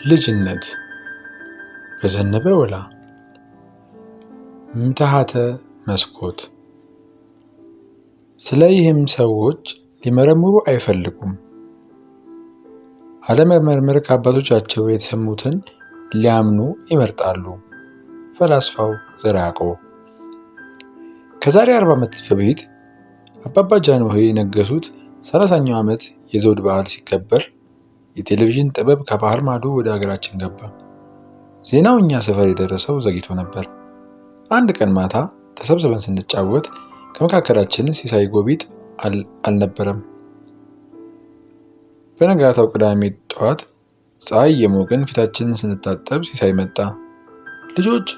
ልጅነት በዘነበ ወላ ምትሃተ መስኮት። ስለ ይህም ሰዎች ሊመረምሩ አይፈልጉም። አለመመርመር ከአባቶቻቸው የተሰሙትን ሊያምኑ ይመርጣሉ። ፈላስፋው ዘርዓ ያዕቆብ። ከዛሬ 40 ዓመት በፊት አባባ ጃንሆይ የነገሱት 30ኛው ዓመት የዘውድ በዓል ሲከበር የቴሌቪዥን ጥበብ ከባህር ማዶ ወደ ሀገራችን ገባ። ዜናው እኛ ሰፈር የደረሰው ዘግይቶ ነበር። አንድ ቀን ማታ ተሰብስበን ስንጫወት ከመካከላችን ሲሳይ ጎቢጥ አልነበረም። በነጋታው ቅዳሜ ጠዋት ፀሐይ የሞቅን ፊታችንን ስንታጠብ ሲሳይ መጣ። ልጆች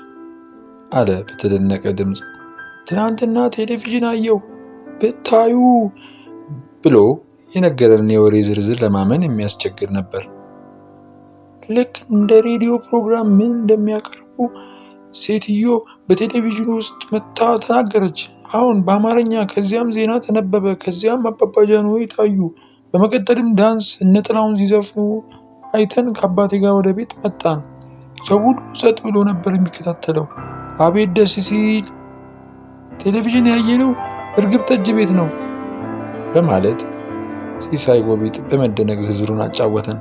አለ በተደነቀ ድምፅ፣ ትናንትና ቴሌቪዥን አየሁ ብታዩ ብሎ የነገረንን የወሬ ዝርዝር ለማመን የሚያስቸግር ነበር። ልክ እንደ ሬዲዮ ፕሮግራም ምን እንደሚያቀርቡ ሴትዮ በቴሌቪዥኑ ውስጥ መታ ተናገረች። አሁን በአማርኛ፣ ከዚያም ዜና ተነበበ፣ ከዚያም አባባ ጃንሆይ ታዩ። በመቀጠልም ዳንስ እነ ጥላሁን ሲዘፍኑ አይተን ከአባቴ ጋር ወደ ቤት መጣን። ሰው ሁሉ ጸጥ ብሎ ነበር የሚከታተለው። አቤት ደስ ሲል! ቴሌቪዥን ያየነው እርግብ ጠጅ ቤት ነው በማለት ሲሳይ ጎቢጥ በመደነቅ ዝርዝሩን አጫወተን።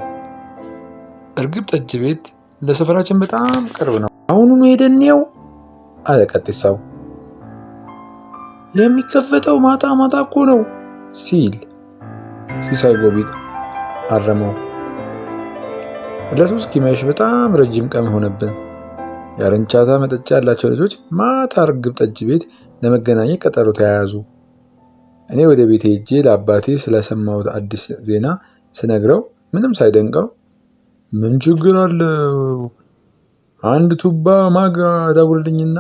እርግብ ጠጅ ቤት ለሰፈራችን በጣም ቅርብ ነው። አሁኑኑ ሄደን እንየው አለ ቀጤሳው። የሚከፈተው ማታ ማታ እኮ ነው ሲል ሲሳይ ጎቢጥ አረመው። ዕለቱ እስኪመሽ በጣም ረጅም ቀን ሆነብን። የአረንቻታ መጠጫ ያላቸው ልጆች ማታ እርግብ ጠጅ ቤት ለመገናኘት ቀጠሮ ተያያዙ። እኔ ወደ ቤቴ ሄጄ ለአባቴ ስለሰማሁት አዲስ ዜና ስነግረው ምንም ሳይደንቀው ምን ችግር አለው? አንድ ቱባ ማጋ ደውልልኝና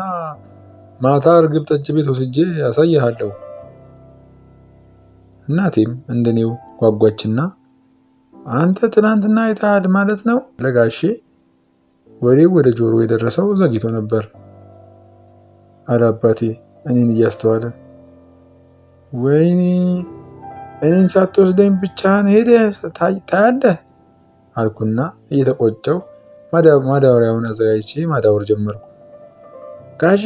ማታ እርግብ ጠጅ ቤት ወስጄ ያሳይሃለሁ። እናቴም እንደኔው ጓጓችና አንተ ትናንትና አይተሃል ማለት ነው ለጋሼ። ወሬው ወደ ጆሮ የደረሰው ዘግይቶ ነበር አለ አባቴ እኔን እያስተዋለ። ወይኔ እኔን ሳትወስደኝ ብቻህን ሄደህ ታያለህ አልኩና እየተቆጨው ማዳወሪያውን አዘጋጅቼ ማዳወር ጀመርኩ። ጋሼ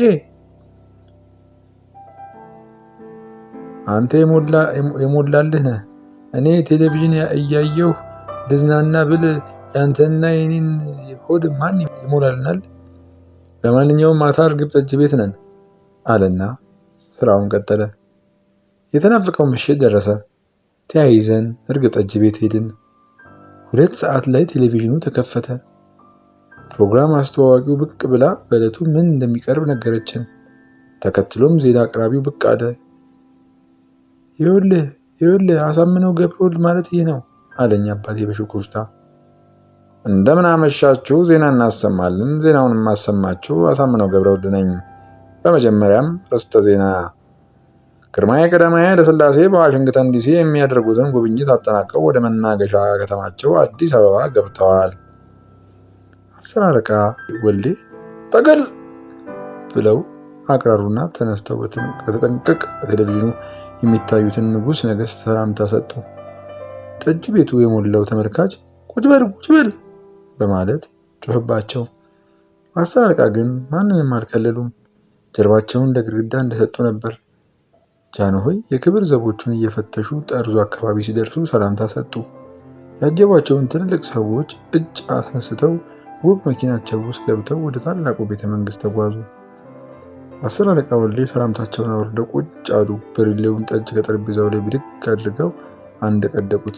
አንተ የሞላልህ ነህ። እኔ ቴሌቪዥን እያየሁ ልዝናና ብል ያንተና የኔን ሆድ ማን ይሞላልናል? ለማንኛውም ማታ እርግብ ጠጅ ቤት ነን አለና ስራውን ቀጠለ። የተናፈቀው ምሽት ደረሰ። ተያይዘን እርግብ ጠጅ ቤት ሄድን። 2 ሰዓት ላይ ቴሌቪዥኑ ተከፈተ። ፕሮግራም አስተዋዋቂው ብቅ ብላ በዕለቱ ምን እንደሚቀርብ ነገረችን። ተከትሎም ዜና አቅራቢው ብቅ አለ። ይኸውልህ አሳምነው ገብረወልድ ማለት ይህ ነው አለኝ አባቴ በሽኩርታ። እንደምን አመሻችሁ፣ ዜና እናሰማለን። ዜናውን የማሰማችሁ አሳምነው ገብረወልድ ነኝ። በመጀመሪያም ርዕሰ ዜና። ግርማዊ ቀዳማዊ ኃይለ ሥላሴ በዋሽንግተን ዲሲ የሚያደርጉትን ጉብኝት አጠናቀው ወደ መናገሻ ከተማቸው አዲስ አበባ ገብተዋል። 10 አለቃ ወልዴ ጠቅል ብለው አቅራሩና ተነስተው በተጠንቀቅ በቴሌቪዥኑ የሚታዩትን ንጉሥ ነገሥት ሰላምታ ሰጡ። ጠጅ ቤቱ የሞላው ተመልካች ቁጭ በል በማለት ጮህባቸው። 10 አለቃ ግን ማንንም አልከለሉም። ጀርባቸውን ለግድግዳ እንደሰጡ ነበር። ጃንሆይ የክብር ዘቦቹን እየፈተሹ ጠርዙ አካባቢ ሲደርሱ ሰላምታ ሰጡ። ያጀቧቸውን ትልልቅ ሰዎች እጅ አስነስተው ውብ መኪናቸው ውስጥ ገብተው ወደ ታላቁ ቤተ መንግስት ተጓዙ። 10 አለቃ ወልዴ ሰላምታቸውን አወርደው ቁጭ አሉ። ብርሌውን ጠጅ ከጠረጴዛው ላይ ብድግ አድርገው አንደቀደቁት።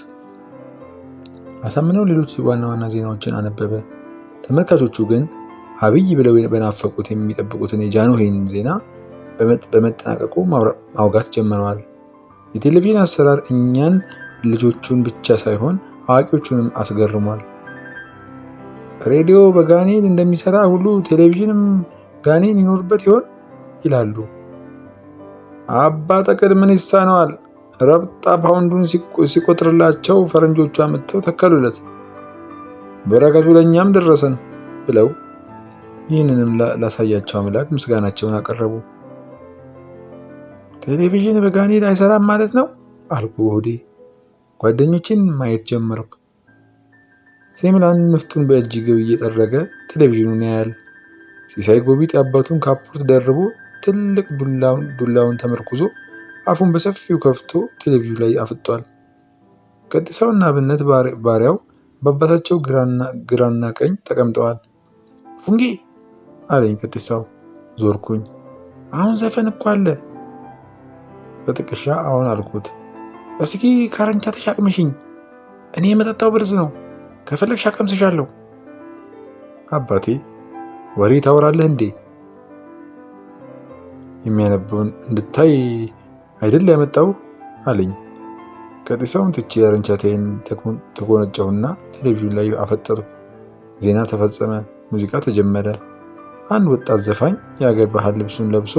አሳምነው ሌሎች ዋና ዋና ዜናዎችን አነበበ። ተመልካቾቹ ግን አብይ ብለው በናፈቁት የሚጠብቁትን የጃንሆይን ዜና በመጠናቀቁ ማውጋት ጀምረዋል። የቴሌቪዥን አሰራር እኛን ልጆቹን ብቻ ሳይሆን አዋቂዎቹንም አስገርሟል። ሬዲዮ በጋኔን እንደሚሰራ ሁሉ ቴሌቪዥንም ጋኔን ይኖርበት ይሆን ይላሉ። አባ ጠቅል ምን ይሳነዋል? ረብጣ ፓውንዱን ሲቆጥርላቸው ፈረንጆቹ አመጥተው ተከሉለት። በረከቱ ለእኛም ደረሰን ብለው ይህንንም ላሳያቸው አምላክ ምስጋናቸውን አቀረቡ። ቴሌቪዥን በጋኔን አይሰራም ማለት ነው አልኩ ሆዴ። ጓደኞችን ማየት ጀመርኩ። ሴምላን ንፍጡን በእጅጌው እየጠረገ ቴሌቪዥኑን ያያል። ሲሳይ ጎቢጥ የአባቱን ካፖርት ደርቦ ትልቅ ዱላውን ተመርኩዞ አፉን በሰፊው ከፍቶ ቴሌቪዥኑ ላይ አፍጧል። ቀጢሳውና አብነት ባሪያው በአባታቸው ግራና ቀኝ ተቀምጠዋል። ፉንጌ አለኝ ቀጢሳው። ዞርኩኝ። አሁን ዘፈን እኮ አለ። በጥቅሻ አሁን አልኩት። እስኪ ካረንቻ ተሻቅምሽኝ፣ እኔ የመጠጣው ብርዝ ነው፣ ከፈለግሽ አቀምስሻለሁ። አባቴ ወሬ ታወራለህ እንዴ? የሚያነበውን እንድታይ አይደል ያመጣው አለኝ። ቀጢሳውን ትቼ አረንቻታዬን ተጎነጨሁና ቴሌቪዥን ላይ አፈጠጥኩ። ዜና ተፈጸመ። ሙዚቃ ተጀመረ። አንድ ወጣት ዘፋኝ የአገር ባህል ልብሱን ለብሶ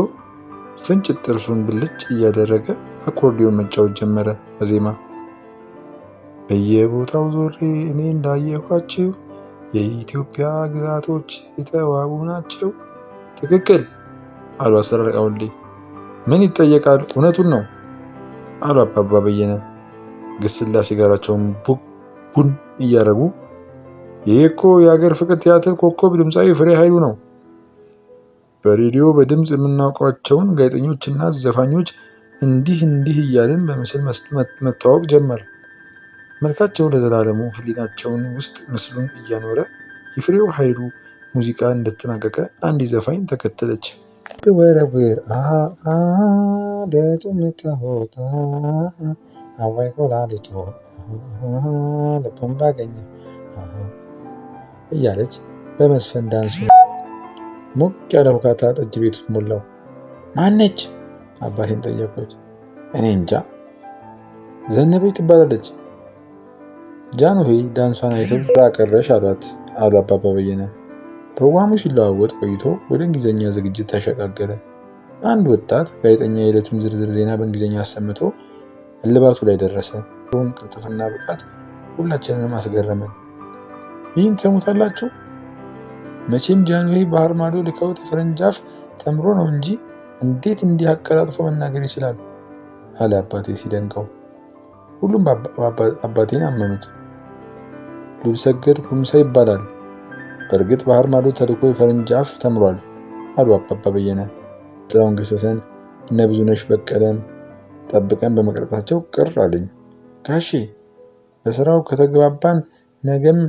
ፍንጭት ጥርሱን ብልጭ እያደረገ አኮርዲዮን መጫወት ጀመረ በዜማ። በየቦታው ዞሬ እኔ እንዳየኋቸው የኢትዮጵያ ግዛቶች የተዋቡ ናቸው። ትክክል አሉ አሰራቃውልኝ። ምን ይጠየቃል? እውነቱን ነው አሉ አባባ በየነ ግስላ ሲጋራቸውን ቡን እያደረጉ። ይሄ እኮ የሀገር ፍቅር ቲያትር ኮከብ ድምፃዊ ፍሬ ኃይሉ ነው። በሬዲዮ በድምፅ የምናውቋቸውን ጋዜጠኞችና ዘፋኞች እንዲህ እያልን በምስል መተዋወቅ ጀመር። መልካቸው ለዘላለሙ ሕሊናቸውን ውስጥ ምስሉን እያኖረ የፍሬው ኃይሉ ሙዚቃ እንደተጠናቀቀ አንዲት ዘፋኝ ተከተለች። ወረውር በጡምታ ሆታ አዋይ ኮላሊቶ ልቦን ባገኘ እያለች በመስፈን ዳንሱ ሞቅ ያለ ሁካታ ጠጅ ቤት ሞላው። ማነች? አባቴን ጠየቁት። እኔ እንጃ ዘነበች ትባላለች። ጃንሆይ ዳንሷን አይተው ራቀረሽ አሏት አሉ አባባ በየነ። ፕሮግራሙ ሲለዋወጥ ቆይቶ ወደ እንግሊዝኛ ዝግጅት ተሸጋገረ። አንድ ወጣት ጋዜጠኛ የዕለቱን ዝርዝር ዜና በእንግሊዝኛ አሰምቶ እልባቱ ላይ ደረሰ። ሩን ቅልጥፍና ብቃት ሁላችንንም አስገረመን። ይህን ትሰሙታላችሁ? መቼም ጃንሆይ ባህር ማዶ ልከውት የፈረንጅ አፍ ተምሮ ነው እንጂ እንዴት እንዲህ አቀላጥፎ መናገር ይችላል? አለ አባቴ ሲደንቀው። ሁሉም አባቴን አመኑት። ሉልሰገድ ኩምሳ ይባላል። በእርግጥ ባህር ማዶ ተልኮ የፈረንጅ አፍ ተምሯል አሉ አባባ በየነ። ጥላሁን ገሰሰን እነ ብዙነሽ በቀለን ጠብቀን በመቅረታቸው ቅር አለኝ። ጋሼ በስራው ከተግባባን ነገም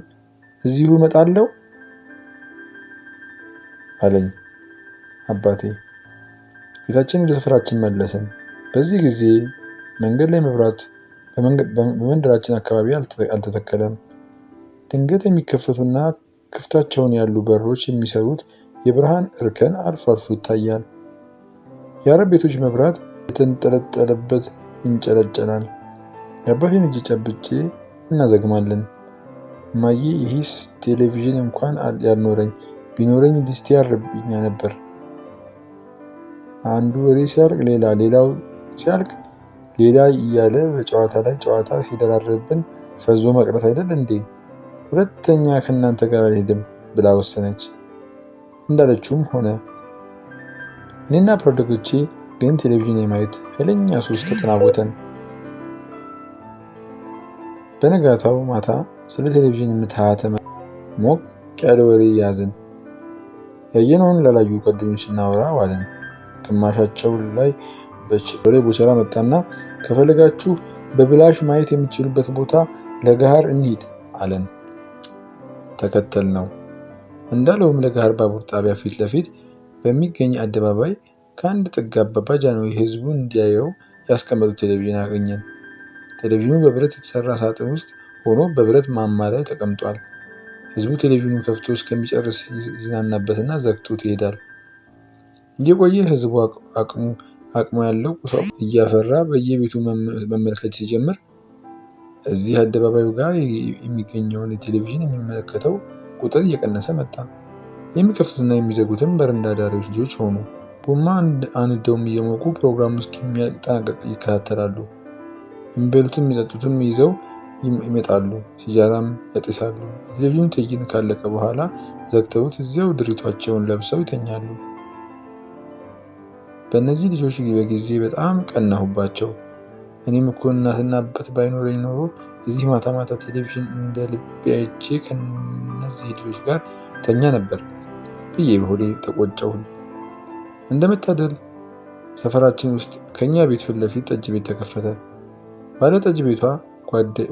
እዚሁ እመጣለሁ አለኝ አባቴ። ፊታችን ወደ ስፍራችን መለስን። በዚህ ጊዜ መንገድ ላይ መብራት በመንደራችን አካባቢ አልተተከለም። ድንገት የሚከፈቱና ክፍታቸውን ያሉ በሮች የሚሰሩት የብርሃን እርከን አልፎ አልፎ ይታያል። የአረብ ቤቶች መብራት የተንጠለጠለበት ይንጨለጨላል። የአባቴን እጅ ጨብጬ እናዘግማለን። እማዬ ይህስ ቴሌቪዥን እንኳን ያልኖረኝ ቢኖረኝ ሊስቴ ያርብኛ ነበር። አንዱ ወሬ ሲያልቅ ሌላ፣ ሌላው ሲያልቅ ሌላ እያለ በጨዋታ ላይ ጨዋታ ሲደራረብብን ፈዞ መቅረት አይደል እንዴ? ሁለተኛ ከእናንተ ጋር አልሄድም ብላ ወሰነች። እንዳለችውም ሆነ። እኔና ፕሮደጎቼ ግን ቴሌቪዥን የማየት ኃይለኛ ሱስ ተጠናወተን። በነጋታው ማታ ስለ ቴሌቪዥን ምትሃተ ሞቅ ያለ ወሬ ያዝን። ያየነውን ላላዩ ጓደኞች እናወራ ዋለን። ግማሻቸው ላይ ወሬ ቦቸራ መጣና ከፈለጋችሁ በብላሽ ማየት የሚችሉበት ቦታ ለገሃር እንሂድ አለን። ተከተል ነው። እንዳለውም ለገሃር ባቡር ጣቢያ ፊት ለፊት በሚገኝ አደባባይ ከአንድ ጥግ አባባ ጃንሆይ ህዝቡን እንዲያየው ያስቀመጡት ቴሌቪዥን አገኘን። ቴሌቪዥኑ በብረት የተሰራ ሳጥን ውስጥ ሆኖ በብረት ማማ ላይ ተቀምጧል። ህዝቡ ቴሌቪዥኑን ከፍቶ እስከሚጨርስ ይዝናናበትና ዘግቶት ይሄዳል። እየቆየ ህዝቡ አቅሙ ያለው ቁሳቁስ እያፈራ በየቤቱ መመልከት ሲጀምር እዚህ አደባባዩ ጋር የሚገኘውን ቴሌቪዥን የሚመለከተው ቁጥር እየቀነሰ መጣ። የሚከፍቱትና የሚዘጉትም በረንዳ ዳሪዎች ልጆች ሆኑ። ጎማ አንደውም እየሞቁ ፕሮግራሙ እስኪጠናቀቅ ይከታተላሉ። የሚበሉትም የሚጠጡትም ይዘው ይመጣሉ። ሲጃራም ያጤሳሉ። የቴሌቪዥኑ ትዕይንት ካለቀ በኋላ ዘግተውት እዚያው ድሪቷቸውን ለብሰው ይተኛሉ። በእነዚህ ልጆች በጊዜ በጣም ቀናሁባቸው። እኔም እኮ እናትና አባት ባይኖረኝ ኖሮ እዚህ ማታ ማታ ቴሌቪዥን እንደ ልቤ አይቼ ከነዚህ ልጆች ጋር ተኛ ነበር ብዬ በሆዴ ተቆጨሁ። እንደመታደል ሰፈራችን ውስጥ ከኛ ቤት ፊት ለፊት ጠጅ ቤት ተከፈተ። ባለ ጠጅ ቤቷ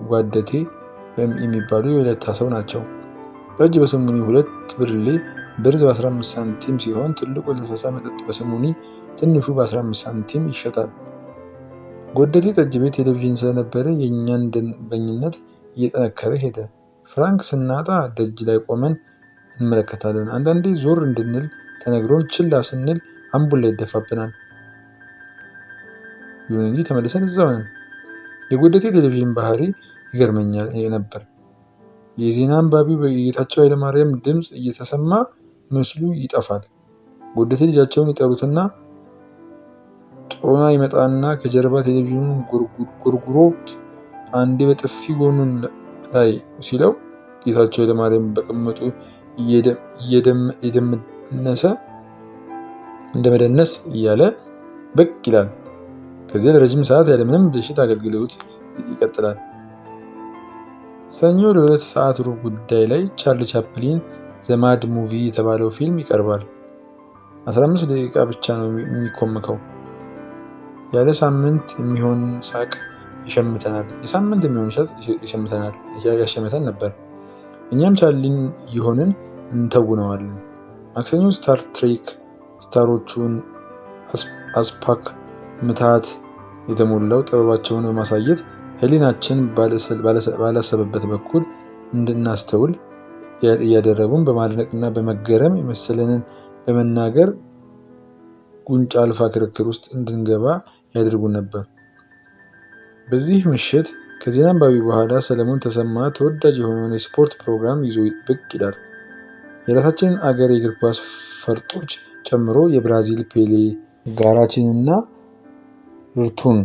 ጓደቴ የሚባሉ የወለታ ሰው ናቸው። ጠጅ በስሙኒ 2 ብርሌ ብርዝ በ15 ሳንቲም ሲሆን ትልቁ ለስላሳ መጠጥ በስሙኒ ትንሹ በ15 ሳንቲም ይሸጣል። ጓደቴ ጠጅ ቤት ቴሌቪዥን ስለነበረ የእኛን ደንበኝነት እየጠነከረ ሄደ። ፍራንክ ስናጣ ደጅ ላይ ቆመን እንመለከታለን። አንዳንዴ ዞር እንድንል ተነግሮን ችላ ስንል አምቡላ ይደፋብናል። ይሁን እንጂ ተመልሰን እዛው ነን። የጓደቴ ቴሌቪዥን ባህሪ ይገርመኛል ነበር። የዜና አንባቢው በጌታቸው ኃይለማርያም ድምፅ እየተሰማ ምስሉ ይጠፋል። ጓደቴ ልጃቸውን ይጠሩትና ጦና ይመጣና ከጀርባ ቴሌቪዥኑን ጎርጉሮት አንዴ በጥፊ ጎኑን ላይ ሲለው ጌታቸው ኃይለማርያም በቅምጡ እንደመደነስ እያለ ብቅ ይላል። ከዚያ ለረጅም ሰዓት ያለምንም ብልሽት አገልግሎት ይቀጥላል። ሰኞ ለ2 ሰዓት ሩብ ጉዳይ ላይ ቻርሊ ቻፕሊን ዘ ማድ ሙቪ የተባለው ፊልም ይቀርባል። 15 ደቂቃ ብቻ ነው የሚኮመከው። ያለ ሳምንት የሚሆን ሳቅ ይሸምተናል። የሳምንት የሚሆን ያሸምተን ነበር። እኛም ቻርሊን ይሆንን እንተውነዋለን። ማክሰኞ ስታር ትሬክ ስታሮቹን አስፓክ ምታት የተሞላው ጥበባቸውን በማሳየት ህሊናችን ባላሰበበት በኩል እንድናስተውል እያደረጉን በማድነቅና በመገረም የመሰለንን በመናገር ጉንጫ አልፋ ክርክር ውስጥ እንድንገባ ያደርጉን ነበር። በዚህ ምሽት ከዜና አንባቢ በኋላ ሰለሞን ተሰማ ተወዳጅ የሆነውን የስፖርት ፕሮግራም ይዞ ብቅ ይላል። የራሳችንን አገር የእግር ኳስ ፈርጦች ጨምሮ የብራዚል ፔሌ፣ ጋራቺንና ርቱን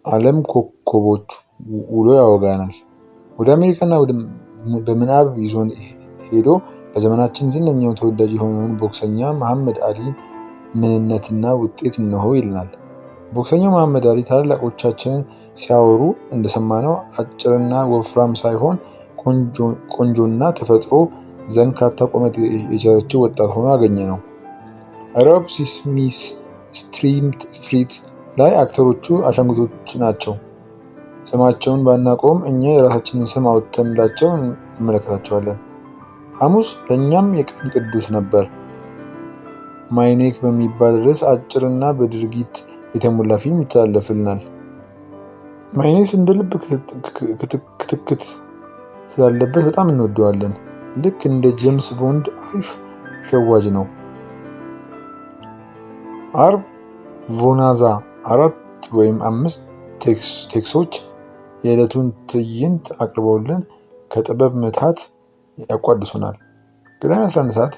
ዓለም ኮከቦች ውሎ ያወጋናል። ወደ አሜሪካና በምናብ ይዞን ሄዶ በዘመናችን ዝነኛውን ተወዳጅ የሆነውን ቦክሰኛ መሐመድ አሊ ምንነትና ውጤት እነሆ ይልናል። ቦክሰኛው መሐመድ አሊ ታላላቆቻችንን ሲያወሩ እንደሰማነው አጭርና ወፍራም ሳይሆን ቆንጆና ተፈጥሮ ዘንካታ ቁመት የቸረችው ወጣት ሆኖ አገኘነው። ሮብ ሲስሚ ስትሪት ላይ አክተሮቹ አሻንጉሊቶች ናቸው። ስማቸውን ባናውቀውም እኛ የራሳችንን ስም አውጥተንላቸው እንመለከታቸዋለን። ሐሙስ ለእኛም የቀን ቅዱስ ነበር። ማይኔክ በሚባል ርዕስ አጭርና በድርጊት የተሞላ ፊልም ይተላለፍልናል። ማይኔክ እንደ ልብ ክትክት ስላለበት በጣም እንወደዋለን። ልክ እንደ ጄምስ ቦንድ አሪፍ ሸዋጅ ነው። አርብ ቮናዛ 4 ወይም 5 ቴክሶች የዕለቱን ትዕይንት አቅርበውልን ከጥበብ ምታት ያቋድሱናል። ቅዳሜ 11 ሰዓት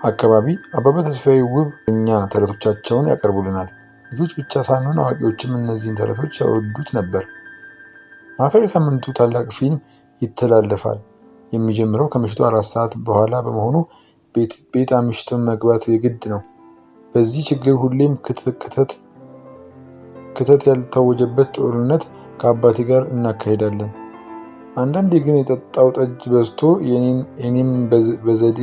አካባቢ አበበ ተስፋዬ ውብ እኛ ተረቶቻቸውን ያቀርቡልናል። ልጆች ብቻ ሳንሆን አዋቂዎችም እነዚህን ተረቶች ያወዱት ነበር። ማታ የሳምንቱ ታላቅ ፊልም ይተላለፋል። የሚጀምረው ከምሽቱ 4 ሰዓት በኋላ በመሆኑ ቤት አምሽተው መግባት የግድ ነው። በዚህ ችግር ሁሌም ክተት ያልታወጀበት ጦርነት ከአባቴ ጋር እናካሄዳለን። አንዳንዴ ግን የጠጣው ጠጅ በዝቶ የኔም በዘዴ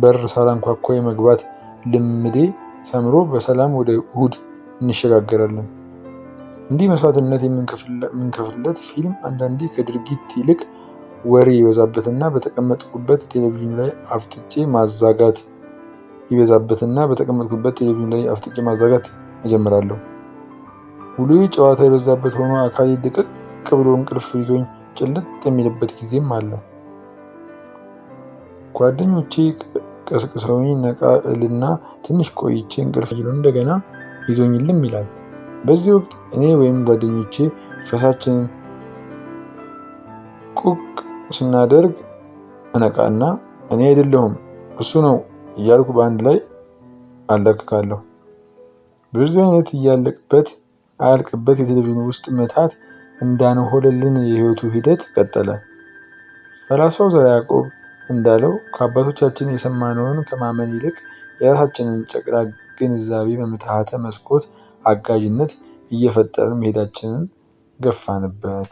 በር ሳላንኳኳ የመግባት ልምዴ ሰምሮ በሰላም ወደ እሁድ እንሸጋገራለን። እንዲህ መስዋዕትነት የምንከፍልለት ፊልም አንዳንዴ ከድርጊት ይልቅ ወሬ ይበዛበትና በተቀመጥኩበት ቴሌቪዥን ላይ አፍጥጬ ማዛጋት እጀምራለሁ። ውሎዬ ጨዋታ የበዛበት ሆኖ አካሌ ድቅቅ ብሎ እንቅልፍ ይዞኝ ጭልጥ የሚልበት ጊዜም አለ። ጓደኞቼ ቀስቅሰውኝ ነቃ እልና ትንሽ ቆይቼ እንቅልፍ እንደገና ይዞኝ ልም ይላል። በዚህ ወቅት እኔ ወይም ጓደኞቼ ፈሳችንን ቁቅ ስናደርግ እነቃና እኔ አይደለሁም እሱ ነው እያልኩ በአንድ ላይ አለቅቃለሁ። በዚህ አይነት አያልቅበት የቴሌቪዥን ውስጥ መታት እንዳንሆለልን የህይወቱ ሂደት ቀጠለ። ፈላስፋው ዘርዓ ያዕቆብ እንዳለው ከአባቶቻችን የሰማነውን ከማመን ይልቅ የራሳችንን ጨቅላ ግንዛቤ በምትሃተ መስኮት አጋዥነት እየፈጠርን መሄዳችንን ገፋንበት።